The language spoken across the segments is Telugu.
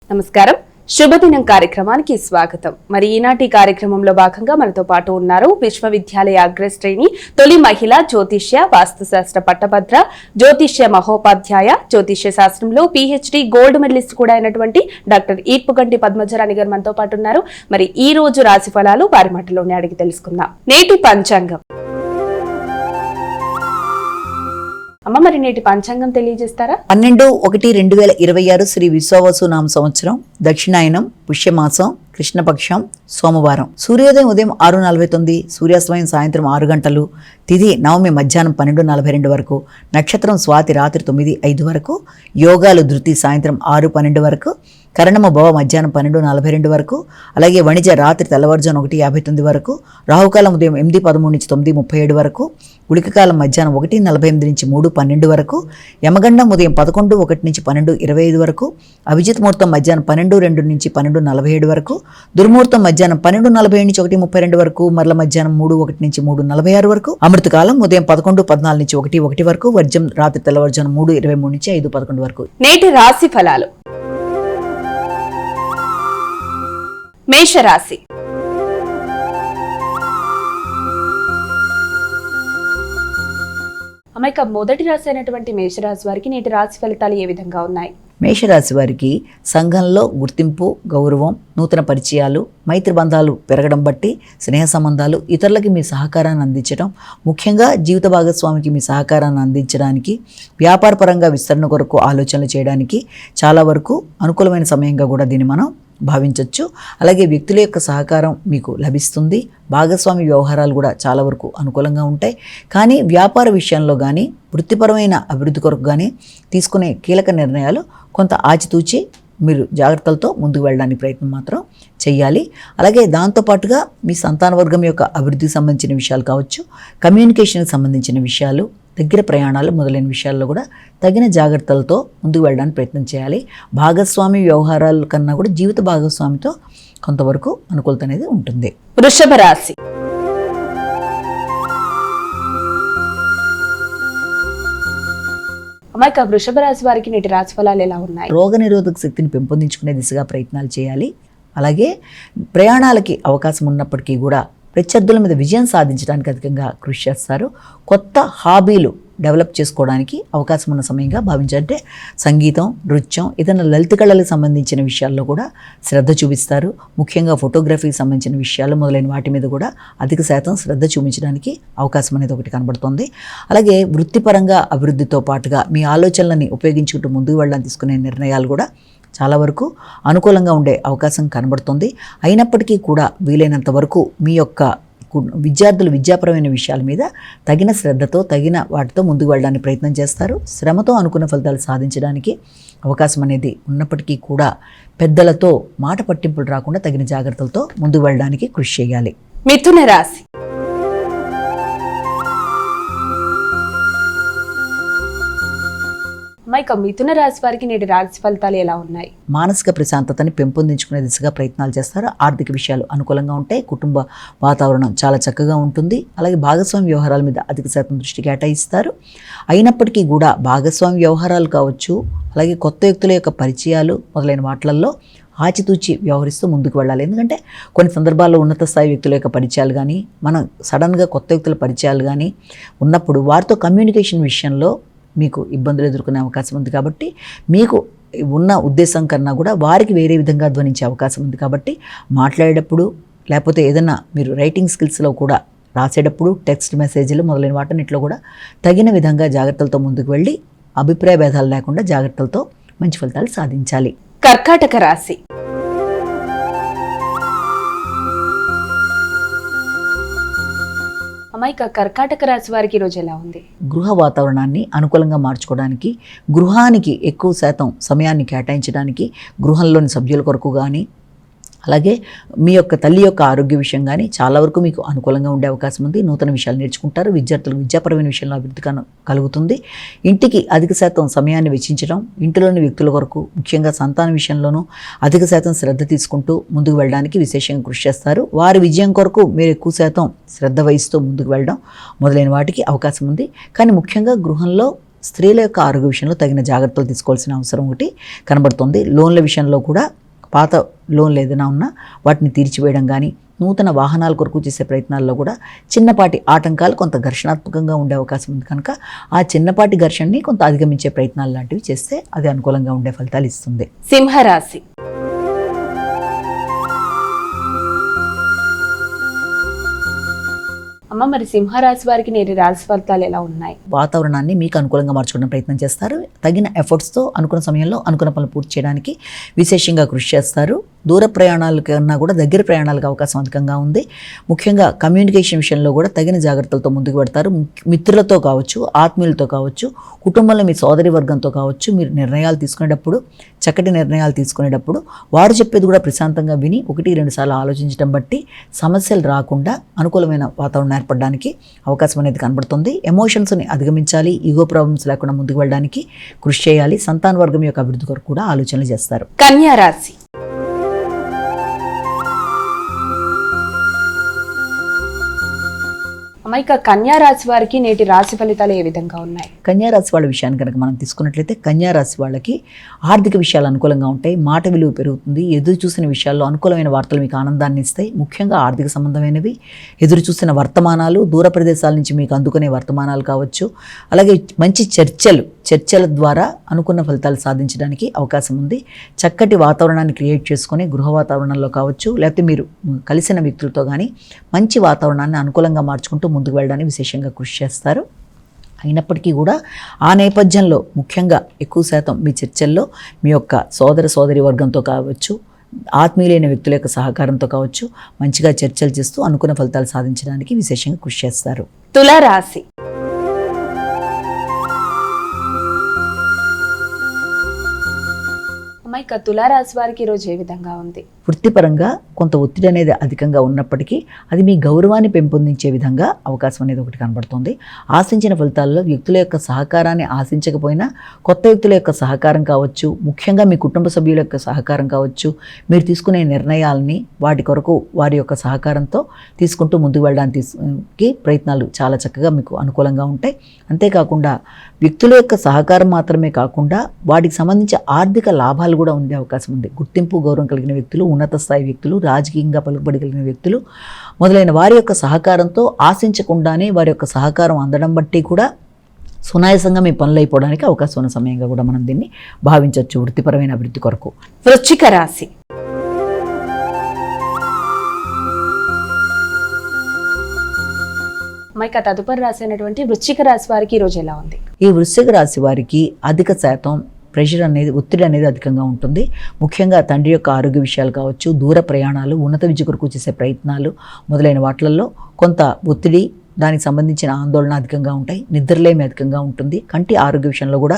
నమస్కారం. శుభదినం కార్యక్రమానికి స్వాగతం. మరి ఈనాటి కార్యక్రమంలో భాగంగా మనతో పాటు ఉన్నారు విశ్వవిద్యాలయ అగ్రశ్రేణి తొలి మహిళ జ్యోతిష్య వాస్తుశాస్త్ర పట్టభద్ర జ్యోతిష్య మహోపాధ్యాయ జ్యోతిష్య శాస్త్రంలో PhD గోల్డ్ మెడలిస్ట్ కూడా అయినటువంటి డాక్టర్ ఈర్పుగంటి పద్మజరాణి గారు మనతో పాటు ఉన్నారు. మరి ఈ రోజు రాశి ఫలాలు వారి మాటలోనే అడిగి తెలుసుకుందాం. నేటి పంచాంగం. అమ్మ, మరి నేటి పంచాంగం తెలియజేస్తారా? 12/1/2026 శ్రీ విశ్వావసు నామ సంవత్సరం, దక్షిణాయనం, పుష్యమాసం, కృష్ణపక్షం, సోమవారం. సూర్యోదయం ఉదయం 6:49, సూర్యాస్తమయం సాయంత్రం 6 గంటలు, తిథి నవమి మధ్యాహ్నం 12:42 వరకు, నక్షత్రం స్వాతి రాత్రి 9:05 వరకు, యోగాలు ధృతి సాయంత్రం 6:12 వరకు, కరణము భవ మధ్యాహ్నం 12:42 వరకు, అలాగే వణిజ రాత్రి తెల్లవారుజాము 1:59 వరకు, రాహుకాలం ఉదయం 8:13 నుంచి 9:37 వరకు, గుళికకాలం మధ్యాహ్నం 1:48 నుంచి 3:12 వరకు, యమగండం ఉదయం 11:01 నుంచి 12:25 వరకు, అభిజిత్ ముహూర్తం మధ్యాహ్నం 12:02 నుంచి 12:47 వరకు, దుర్ముహూర్తం మధ్యాహ్నం 12:47 నుంచి 1:32 వరకు, మరల మధ్యాహ్నం 3:01 నుంచి 3:46 వరకు, అమృతకాలం ఉదయం 11:14 నుంచి 1:01 వరకు, వర్జం రాత్రి తెల్లవారుజాము 3:23 నుంచి 5:11 వరకు. నేటి రాశి ఫలాలు. మేషరాశి. అమ్మాయిక మొదటి రాశి అయినటువంటి మేషరాశి వారికి నేటి రాశి ఫలితాలు ఏ విధంగా ఉన్నాయి? మేషరాశి వారికి సంఘంలో గుర్తింపు, గౌరవం, నూతన పరిచయాలు, మైత్రి బంధాలు పెరగడం బట్టి స్నేహ సంబంధాలు, ఇతరులకి మీ సహకారాన్ని అందించడం, ముఖ్యంగా జీవిత భాగస్వామికి మీ సహకారాన్ని అందించడానికి, వ్యాపారపరంగా విస్తరణ కొరకు ఆలోచనలు చేయడానికి చాలా వరకు అనుకూలమైన సమయంగా కూడా దీన్ని మనం భావించవచ్చు. అలాగే వ్యక్తుల యొక్క సహకారం మీకు లభిస్తుంది. భాగస్వామి వ్యవహారాలు కూడా చాలా వరకు అనుకూలంగా ఉంటాయి. కానీ వ్యాపార విషయంలో కానీ వృత్తిపరమైన అభివృద్ధి కొరకు కానీ తీసుకునే కీలక నిర్ణయాలు కొంత ఆచితూచి మీరు జాగ్రత్తలతో ముందుకు వెళ్ళడానికి ప్రయత్నం మాత్రం చేయాలి. అలాగే దాంతోపాటుగా మీ సంతాన వర్గం యొక్క అభివృద్ధికి సంబంధించిన విషయాలు కావచ్చు, కమ్యూనికేషన్కి సంబంధించిన విషయాలు, దగ్గర ప్రయాణాలు మొదలైన విషయాల్లో కూడా తగిన జాగ్రత్తలతో ముందుకు వెళ్ళడానికి ప్రయత్నం చేయాలి. భాగస్వామి వ్యవహారాల కన్నా కూడా జీవిత భాగస్వామితో కొంతవరకు అనుకూలత అనేది ఉంటుంది. వృషభ రాశి. అమ్మాయిక వృషభ రాశి వారికి నేటి రాశి ఫలాలు ఎలా ఉన్నాయి? రోగ నిరోధక శక్తిని పెంపొందించుకునే దిశగా ప్రయత్నాలు చేయాలి. అలాగే ప్రయాణాలకి అవకాశం ఉన్నప్పటికీ కూడా ప్రత్యర్థుల మీద విజయం సాధించడానికి అధికంగా కృషి చేస్తారు. కొత్త హాబీలు డెవలప్ చేసుకోవడానికి అవకాశం ఉన్న సమయంగా భావించాలంటే సంగీతం, నృత్యం, ఏదైనా లలిత కళలకు సంబంధించిన విషయాల్లో కూడా శ్రద్ధ చూపిస్తారు. ముఖ్యంగా ఫోటోగ్రఫీకి సంబంధించిన విషయాలు మొదలైన వాటి మీద కూడా అధిక శాతం శ్రద్ధ చూపించడానికి అవకాశం అనేది ఒకటి కనబడుతుంది. అలాగే వృత్తిపరంగా అభివృద్ధితో పాటుగా మీ ఆలోచనలని ఉపయోగించుకుంటూ ముందుకు వెళ్ళడానికి తీసుకునే నిర్ణయాలు కూడా చాలా వరకు అనుకూలంగా ఉండే అవకాశం కనబడుతుంది. అయినప్పటికీ కూడా వీలైనంత వరకు మీ యొక్క విద్యార్థులు విద్యాపరమైన విషయాల మీద తగిన శ్రద్ధతో తగిన వాటితో ముందుకు వెళ్ళడానికి ప్రయత్నం చేస్తారు. శ్రమతో అనుకున్న ఫలితాలు సాధించడానికి అవకాశం అనేది ఉన్నప్పటికీ కూడా పెద్దలతో మాట పట్టింపులు రాకుండా తగిన జాగ్రత్తలతో ముందుకు వెళ్ళడానికి కృషి చేయాలి. మిథున రాశి. అమ్మాయిక మిథున రాశి వారికి నేటి రాశి ఫలితాలు ఎలా ఉన్నాయి? మానసిక ప్రశాంతతని పెంపొందించుకునే దిశగా ప్రయత్నాలు చేస్తారు. ఆర్థిక విషయాలు అనుకూలంగా ఉంటాయి. కుటుంబ వాతావరణం చాలా చక్కగా ఉంటుంది. అలాగే భాగస్వామి వ్యవహారాల మీద అధిక శాతం దృష్టి కేటాయిస్తారు. అయినప్పటికీ కూడా భాగస్వామి వ్యవహారాలు కావచ్చు, అలాగే కొత్త వ్యక్తుల యొక్క పరిచయాలు మొదలైన వాటిల్లో ఆచితూచి వ్యవహరిస్తూ ముందుకు వెళ్ళాలి. ఎందుకంటే కొన్ని సందర్భాల్లో ఉన్నత స్థాయి వ్యక్తుల యొక్క పరిచయాలు కానీ, మనం సడన్గా కొత్త వ్యక్తుల పరిచయాలు కానీ ఉన్నప్పుడు వారితో కమ్యూనికేషన్ విషయంలో మీకు ఇబ్బందులు ఎదుర్కొనే అవకాశం ఉంది. కాబట్టి మీకు ఉన్న ఉద్దేశం కన్నా కూడా వారికి వేరే విధంగా ధ్వనించే అవకాశం ఉంది. కాబట్టి మాట్లాడేటప్పుడు లేకపోతే ఏదైనా మీరు రైటింగ్ స్కిల్స్లో కూడా రాసేటప్పుడు టెక్స్ట్ మెసేజ్లు మొదలైన వాటన్నిటిలో కూడా తగిన విధంగా జాగ్రత్తలతో ముందుకు వెళ్ళి అభిప్రాయ భేదాలు లేకుండా జాగ్రత్తలతో మంచి ఫలితాలు సాధించాలి. కర్కాటక రాశి. అమ్మాయిక కర్కాటక రాశి వారికి ఈరోజు ఎలా ఉంది? గృహ వాతావరణాన్ని అనుకూలంగా మార్చుకోవడానికి, గృహానికి ఎక్కువ శాతం సమయాన్ని కేటాయించడానికి, గృహంలోని సభ్యుల కొరకు కానీ, అలాగే మీ యొక్క తల్లి యొక్క ఆరోగ్య విషయం కానీ చాలా వరకు మీకు అనుకూలంగా ఉండే అవకాశం ఉంది. నూతన విషయాలు నేర్చుకుంటారు. విద్యార్థులకు విద్యాపరమైన విషయంలో అభివృద్ధి కలుగుతుంది. ఇంటికి అధిక శాతం సమయాన్ని వెచ్చించడం, ఇంటిలోని వ్యక్తుల కొరకు ముఖ్యంగా సంతాన విషయంలోనూ అధిక శాతం శ్రద్ధ తీసుకుంటూ ముందుకు వెళ్ళడానికి విశేషంగా కృషి చేస్తారు. వారి విజయం కొరకు మీరు ఎక్కువ శాతం శ్రద్ధ వహిస్తూ ముందుకు వెళ్ళడం మొదలైన వాటికి అవకాశం ఉంది. కానీ ముఖ్యంగా గృహంలో స్త్రీల యొక్క ఆరోగ్య విషయంలో తగిన జాగ్రత్తలు తీసుకోవాల్సిన అవసరం ఒకటి కనబడుతుంది. లోన్ల విషయంలో కూడా పాత లోన్లు ఏదైనా ఉన్నా వాటిని తీర్చివేయడం కానీ, నూతన వాహనాల కొరకు చేసే ప్రయత్నాల్లో కూడా చిన్నపాటి ఆటంకాలు కొంత ఘర్షణాత్మకంగా ఉండే అవకాశం ఉంది కనుక ఆ చిన్నపాటి ఘర్షణని కొంత అధిగమించే ప్రయత్నాలు లాంటివి చేస్తే అది అనుకూలంగా ఉండే ఫలితాలు ఇస్తుంది. సింహరాశి. అమ్మ, మరి సింహరాశి వారికి నేటి రాశి ఫలితాలు ఎలా ఉన్నాయి? వాతావరణాన్ని మీకు అనుకూలంగా మార్చుకోవడం ప్రయత్నం చేస్తారు. తగిన ఎఫర్ట్స్తో అనుకున్న సమయంలో అనుకున్న పనులు పూర్తి చేయడానికి విశేషంగా కృషి చేస్తారు. దూర ప్రయాణాల కన్నా కూడా దగ్గర ప్రయాణాలకు అవకాశం అధికంగా ఉంది. ముఖ్యంగా కమ్యూనికేషన్ విషయంలో కూడా తగిన జాగ్రత్తలతో ముందుకు పెడతారు. మిత్రులతో కావచ్చు, ఆత్మీయులతో కావచ్చు, కుటుంబంలో మీ సోదరి వర్గంతో కావచ్చు, మీరు నిర్ణయాలు తీసుకునేటప్పుడు, చక్కటి నిర్ణయాలు తీసుకునేటప్పుడు వారు చెప్పేది కూడా ప్రశాంతంగా విని 1-2 సార్లు ఆలోచించడం బట్టి సమస్యలు రాకుండా అనుకూలమైన వాతావరణం ఏర్పడడానికి అవకాశం అనేది కనబడుతుంది. ఎమోషన్స్ని అధిగమించాలి, ఈగో ప్రాబ్లమ్స్ లేకుండా ముందుకు వెళ్ళడానికి కృషి చేయాలి. సంతాన వర్గం యొక్క అభివృద్ధి కొరకు కూడా ఆలోచనలు చేస్తారు. కన్యా రాశి. ఇక కన్యా రాశి వారికి నేటి రాశి ఫలితాలు ఏ విధంగా ఉన్నాయి? కన్యా రాశి వాళ్ళ విషయాన్ని కనుక మనం తీసుకున్నట్లయితే కన్యా రాశి వాళ్ళకి ఆర్థిక విషయాలు అనుకూలంగా ఉంటాయి. మాట విలువ పెరుగుతుంది. ఎదురు చూసిన విషయాల్లో అనుకూలమైన వార్తలు మీకు ఆనందాన్ని ఇస్తాయి. ముఖ్యంగా ఆర్థిక సంబంధమైనవి, ఎదురు చూసిన వర్తమానాలు, దూర ప్రదేశాల నుంచి మీకు అందుకునే వర్తమానాలు కావచ్చు. అలాగే మంచి చర్చల ద్వారా అనుకున్న ఫలితాలు సాధించడానికి అవకాశం ఉంది. చక్కటి వాతావరణాన్ని క్రియేట్ చేసుకొని గృహ వాతావరణంలో కావచ్చు, లేకపోతే మీరు కలిసిన వ్యక్తులతో కానీ మంచి వాతావరణాన్ని అనుకూలంగా మార్చుకుంటూ ముందుకు వెళ్ళడానికి విశేషంగా కృషి చేస్తారు. అయినప్పటికీ కూడా ఆ నేపథ్యంలో ముఖ్యంగా ఎక్కువ శాతం మీ చర్చల్లో మీ యొక్క సోదరి వర్గంతో కావచ్చు, ఆత్మీయులైన వ్యక్తుల యొక్క సహకారంతో కావచ్చు మంచిగా చర్చలు చేస్తూ అనుకున్న ఫలితాలు సాధించడానికి విశేషంగా కృషి చేస్తారు. తులారాశి. ఇక తులారాశి వారికి ఈరోజు ఏ విధంగా ఉంది? వృత్తిపరంగా కొంత ఒత్తిడి అనేది అధికంగా ఉన్నప్పటికీ అది మీ గౌరవాన్ని పెంపొందించే విధంగా అవకాశం అనేది ఒకటి కనబడుతుంది. ఆశించిన ఫలితాల్లో వ్యక్తుల యొక్క సహకారాన్ని ఆశించకపోయినా కొత్త వ్యక్తుల యొక్క సహకారం కావచ్చు, ముఖ్యంగా మీ కుటుంబ సభ్యుల యొక్క సహకారం కావచ్చు, మీరు తీసుకునే నిర్ణయాలని వాటి కొరకు వారి యొక్క సహకారంతో తీసుకుంటూ ముందుకు వెళ్ళడానికి ప్రయత్నాలు చాలా చక్కగా మీకు అనుకూలంగా ఉంటాయి. అంతేకాకుండా వ్యక్తుల యొక్క సహకారం మాత్రమే కాకుండా వాటికి సంబంధించి ఆర్థిక లాభాలు కూడా ఉండే అవకాశం ఉంది. గుర్తింపు, గౌరవం కలిగిన వ్యక్తులు, ఉన్నత స్థాయి వ్యక్తులు, రాజకీయంగా పలుకుబడి కలిగిన వ్యక్తులు మొదలైన వారి యొక్క సహకారంతో ఆశించకుండానే వారి యొక్క సహకారం అందడం బట్టి కూడా సునాయాసంగా మీ పనులు అయిపోవడానికి అవకాశం ఉన్న సమయంగా కూడా మనం దీన్ని భావించవచ్చు వృత్తిపరమైన అభివృద్ధి కొరకు. వృశ్చిక రాశి. ఇక తదుపరి రాశి అయినటువంటి వృశ్చిక రాశి వారికి ఈరోజు ఎలా ఉంది? ఈ వృశ్చిక రాశి వారికి అధిక శాతం ప్రెషర్ అనేది, ఒత్తిడి అనేది అధికంగా ఉంటుంది. ముఖ్యంగా తండ్రి యొక్క ఆరోగ్య విషయాలు కావచ్చు, దూర ప్రయాణాలు, ఉన్నత విద్య కొరకు చేసే ప్రయత్నాలు మొదలైన వాటిల్లో కొంత ఒత్తిడి, దానికి సంబంధించిన ఆందోళన అధికంగా ఉంటాయి. నిద్రలేమి అధికంగా ఉంటుంది. కంటి ఆరోగ్య విషయంలో కూడా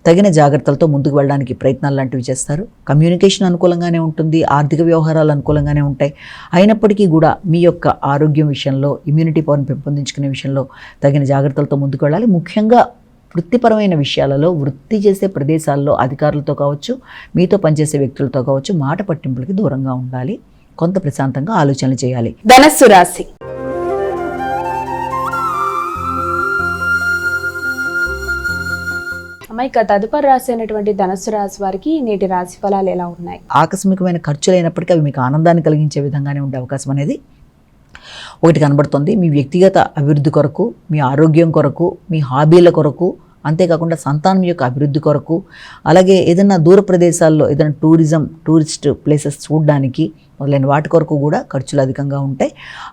తగిన జాగ్రత్తలతో ముందుకు వెళ్ళడానికి ప్రయత్నాలు లాంటివి చేస్తారు. కమ్యూనికేషన్ అనుకూలంగానే ఉంటుంది. ఆర్థిక వ్యవహారాలు అనుకూలంగానే ఉంటాయి. అయినప్పటికీ కూడా మీ యొక్క ఆరోగ్యం విషయంలో, ఇమ్యూనిటీ పవర్ని పెంపొందించుకునే విషయంలో తగిన జాగ్రత్తలతో ముందుకు వెళ్ళాలి. ముఖ్యంగా వృత్తిపరమైన విషయాలలో, వృత్తి చేసే ప్రదేశాల్లో అధికారులతో కావచ్చు, మీతో పనిచేసే వ్యక్తులతో కావచ్చు మాట పట్టింపులకి దూరంగా ఉండాలి. కొంత ప్రశాంతంగా ఆలోచనలు చేయాలి. ధనస్సు రాశి. ఇక తదుపరి రాశి అయినటువంటి ధనస్సు రాశి వారికి నేటి రాశి ఫలాలు ఎలా ఉన్నాయి? ఆకస్మికమైన ఖర్చులైనప్పటికీ అవి మీకు ఆనందాన్ని కలిగించే విధంగానే ఉండే అవకాశం అనేది ఒకటి కనబడుతుంది. మీ వ్యక్తిగత అభివృద్ధి కొరకు, మీ ఆరోగ్యం కొరకు, మీ హాబీల కొరకు, అంతేకాకుండా సంతానం యొక్క అభివృద్ధి కొరకు, అలాగే ఏదైనా దూర ప్రదేశాల్లో ఏదైనా టూరిస్ట్ ప్లేసెస్ చూడడానికి మొదలైన వాటి కొరకు కూడా ఖర్చులు అధికంగా ఉంటాయి.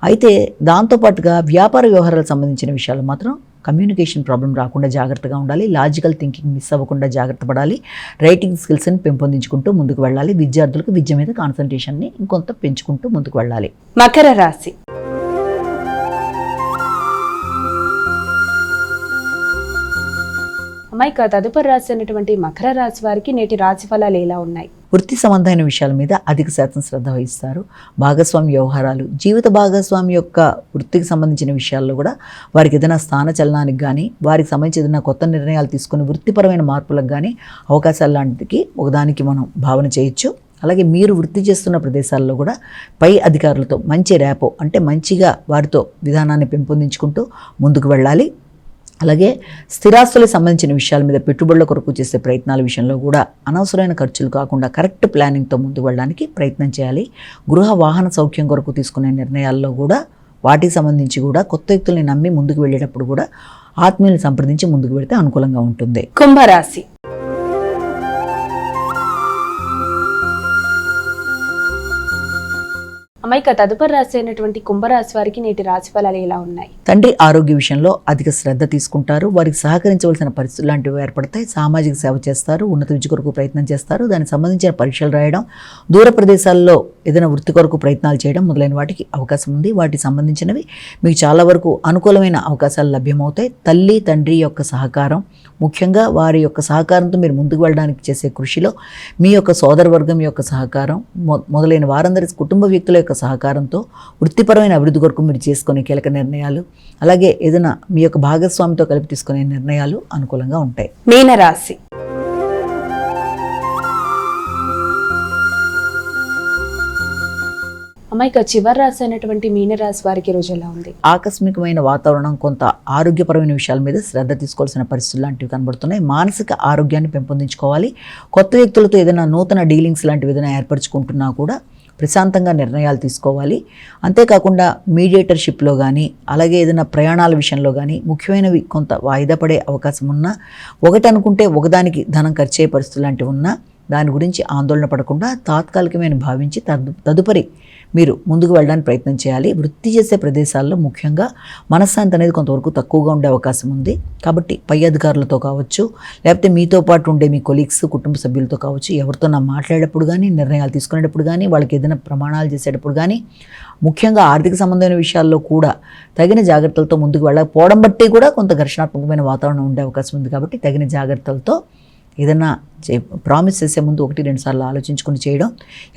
అయితే దాంతోపాటుగా వ్యాపార వ్యవహారాలకు సంబంధించిన విషయాలు మాత్రం కమ్యూనికేషన్ ప్రాబ్లం రాకుండా జాగ్రత్తగా ఉండాలి. లాజికల్ థింకింగ్ మిస్ అవ్వకుండా జాగ్రత్త పడాలి. రైటింగ్ స్కిల్స్ని పెంపొందించుకుంటూ ముందుకు వెళ్ళాలి. విద్యార్థులకు విద్య మీద కాన్సన్ట్రేషన్ని ఇంకొంత పెంచుకుంటూ ముందుకు వెళ్ళాలి. మకర రాశి. ఇక తదుపరి రాశి అయినటువంటి మకర రాశి వారికి నేటి రాశి ఫలాలు ఎలా ఉన్నాయి? వృత్తి సంబంధమైన విషయాల మీద అధిక శాతం శ్రద్ధ వహిస్తారు. భాగస్వామి వ్యవహారాలు, జీవిత భాగస్వామి యొక్క వృత్తికి సంబంధించిన విషయాల్లో కూడా వారికి ఏదైనా స్థాన చలనానికి కానీ, వారికి సంబంధించి ఏదైనా కొత్త నిర్ణయాలు తీసుకుని వృత్తిపరమైన మార్పులకు కానీ అవకాశాలు లాంటికి ఒకదానికి మనం భావన చేయొచ్చు. అలాగే మీరు వృత్తి చేస్తున్న ప్రదేశాల్లో కూడా పై అధికారులతో మంచి ర్యాపో, అంటే మంచిగా వారితో విధానాన్ని పెంపొందించుకుంటూ ముందుకు వెళ్ళాలి. అలాగే స్థిరాస్తులకు సంబంధించిన విషయాల మీద పెట్టుబడుల కొరకు చేసే ప్రయత్నాల విషయంలో కూడా అనవసరమైన ఖర్చులు కాకుండా కరెక్ట్ ప్లానింగ్తో ముందుకు వెళ్ళడానికి ప్రయత్నం చేయాలి. గృహ వాహన సౌఖ్యం కొరకు తీసుకునే నిర్ణయాల్లో కూడా వాటికి సంబంధించి కూడా కొత్త వ్యక్తుల్ని నమ్మి ముందుకు వెళ్ళేటప్పుడు కూడా ఆత్మీయులను సంప్రదించి ముందుకు వెళితే అనుకూలంగా ఉంటుంది. కుంభరాశి. అమ్మాయిక తదుపరి రాశి అయినటువంటి కుంభరాశి వారికి నేటి రాశి ఫలాలు ఎలా ఉన్నాయి? తండ్రి ఆరోగ్య విషయంలో అధిక శ్రద్ధ తీసుకుంటారు. వారికి సహకరించవలసిన పరిస్థితులు లాంటివి ఏర్పడతాయి. సామాజిక సేవ చేస్తారు, ఉన్నత విద్య కొరకు ప్రయత్నం చేస్తారు, దానికి సంబంధించిన పరీక్షలు రాయడం, దూర ప్రదేశాల్లో ఏదైనా వృత్తి కొరకు ప్రయత్నాలు చేయడం మొదలైన వాటికి అవకాశం ఉంది. వాటికి సంబంధించినవి మీకు చాలా వరకు అనుకూలమైన అవకాశాలు లభ్యమవుతాయి. తల్లి తండ్రి యొక్క సహకారం, ముఖ్యంగా వారి యొక్క సహకారంతో మీరు ముందుకు వెళ్ళడానికి చేసే కృషిలో మీ యొక్క సోదరవర్గం యొక్క సహకారం మొదలైన వారందరి కుటుంబ వ్యక్తుల యొక్క సహకారంతో వృత్తిపరమైన అభివృద్ధి కొరకు మీరు చేసుకునే కీలక నిర్ణయాలు, అలాగే ఏదైనా మీ యొక్క భాగస్వామితో కలిపి తీసుకునే నిర్ణయాలు అనుకూలంగా ఉంటాయి. మీనరాశి. అమ్మాయిక చివరి రాశి అయినటువంటి మీనరాశి వారికి రోజు ఎలా ఉంది? ఆకస్మికమైన వాతావరణం, కొంత ఆరోగ్యపరమైన విషయాల మీద శ్రద్ధ తీసుకోవాల్సిన పరిస్థితులు లాంటివి కనబడుతున్నాయి. మానసిక ఆరోగ్యాన్ని పెంపొందించుకోవాలి. కొత్త వ్యక్తులతో ఏదైనా నూతన డీలింగ్స్ లాంటివి ఏదైనా ఏర్పరచుకుంటున్నా కూడా ప్రశాంతంగా నిర్ణయాలు తీసుకోవాలి. అంతేకాకుండా మీడియేటర్షిప్లో కానీ, అలాగే ఏదైనా ప్రయాణాల విషయంలో కానీ ముఖ్యమైనవి కొంత వాయిదా పడే అవకాశం ఉన్నా, ఒకటి అనుకుంటే ఒకదానికి ధనం ఖర్చు అయ్యే పరిస్థితులు లాంటివి ఉన్నా దాని గురించి ఆందోళన పడకుండా తాత్కాలికమైన భావించి తదుపరి మీరు ముందుకు వెళ్ళడానికి ప్రయత్నం చేయాలి. వృత్తి చేసే ప్రదేశాల్లో ముఖ్యంగా మనశ్శాంతి అనేది కొంతవరకు తక్కువగా ఉండే అవకాశం ఉంది. కాబట్టి పై అధికారులతో కావచ్చు, లేకపోతే మీతో పాటు ఉండే మీ కొలీగ్స్, కుటుంబ సభ్యులతో కావచ్చు, ఎవరితో మాట్లాడేటప్పుడు కానీ, నిర్ణయాలు తీసుకునేటప్పుడు కానీ, వాళ్ళకి ఏదైనా ప్రమాణాలు చేసేటప్పుడు కానీ, ముఖ్యంగా ఆర్థిక సంబంధమైన విషయాల్లో కూడా తగిన జాగ్రత్తలతో ముందుకు వెళ్ళకపోవడం బట్టి కూడా కొంత ఘర్షణాత్మకమైన వాతావరణం ఉండే అవకాశం ఉంది. కాబట్టి తగిన జాగ్రత్తలతో ఏదైనా ప్రామిస్ చేసే ముందు 1-2 సార్లు ఆలోచించుకుని చేయడం,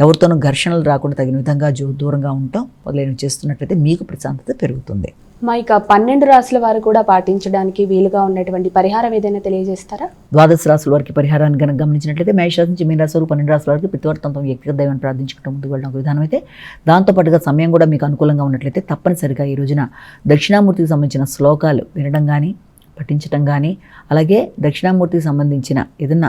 ఎవరితోనూ ఘర్షణలు రాకుండా తగిన విధంగా దూరంగా ఉండటం మొదలైనవి చేస్తున్నట్లయితే మీకు ప్రశాంతత పెరుగుతుంది. మా ఇక 12 రాశుల వారు కూడా పాటించడానికి వీలుగా ఉన్నటువంటి పరిహారం ఏదైనా తెలియజేస్తారా? 12 రాశుల వారికి పరిహారాన్ని కనుక గమనించినట్లయితే మేషరాశి నుంచి మీనరాశి వరకు 12 రాశుల వారికి ప్రతివర్తంతో వ్యక్తిగత దైవాన్ని ప్రార్థించుకుంటూ ముందుకు వెళ్ళడం ఒక విధానం అయితే, దాంతోపాటుగా సమయం కూడా మీకు అనుకూలంగా ఉన్నట్లయితే తప్పనిసరిగా ఈ రోజున దక్షిణామూర్తికి సంబంధించిన శ్లోకాలు వినడం కానీ, పఠించడం కానీ, అలాగే దక్షిణామూర్తికి సంబంధించిన ఏదన్నా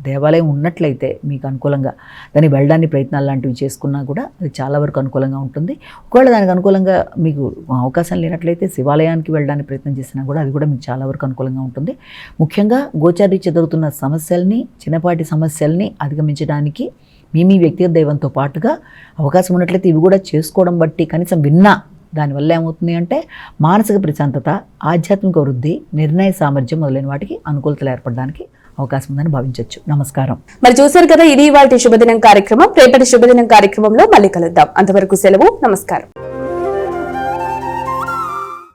దేవాలయం ఉన్నట్లయితే మీకు అనుకూలంగా దాన్ని వెళ్ళడానికి ప్రయత్నాలు లాంటివి చేసుకున్నా కూడా అది చాలా వరకు అనుకూలంగా ఉంటుంది. ఒకవేళ దానికి అనుకూలంగా మీకు అవకాశం లేనట్లయితే శివాలయానికి వెళ్ళడానికి ప్రయత్నం చేసినా కూడా అది కూడా మీకు చాలా వరకు అనుకూలంగా ఉంటుంది. ముఖ్యంగా గోచారీత్యా జరుగుతున్న సమస్యల్ని, చిన్నపాటి సమస్యల్ని అధిగమించడానికి మీ వ్యక్తిగత దైవంతో పాటుగా అవకాశం ఉన్నట్లయితే ఇవి కూడా చేసుకోవడం బట్టి కనీసం విన్నా దానివల్ల ఏమవుతుంది అంటే మానసిక ప్రశాంతత, ఆధ్యాత్మిక వృద్ధి, నిర్ణయ సామర్థ్యం మొదలైన వాటికి అనుకూలతలు ఏర్పడడానికి అవకాశం ఉందని భావించవచ్చు. నమస్కారం. మరి చూశారు కదా, ఇది ఇవాళ శుభదినం కార్యక్రమం. రేపటి శుభదినం కార్యక్రమంలో మళ్ళీ కలుద్దాం. అంతవరకు సెలవు. నమస్కారం.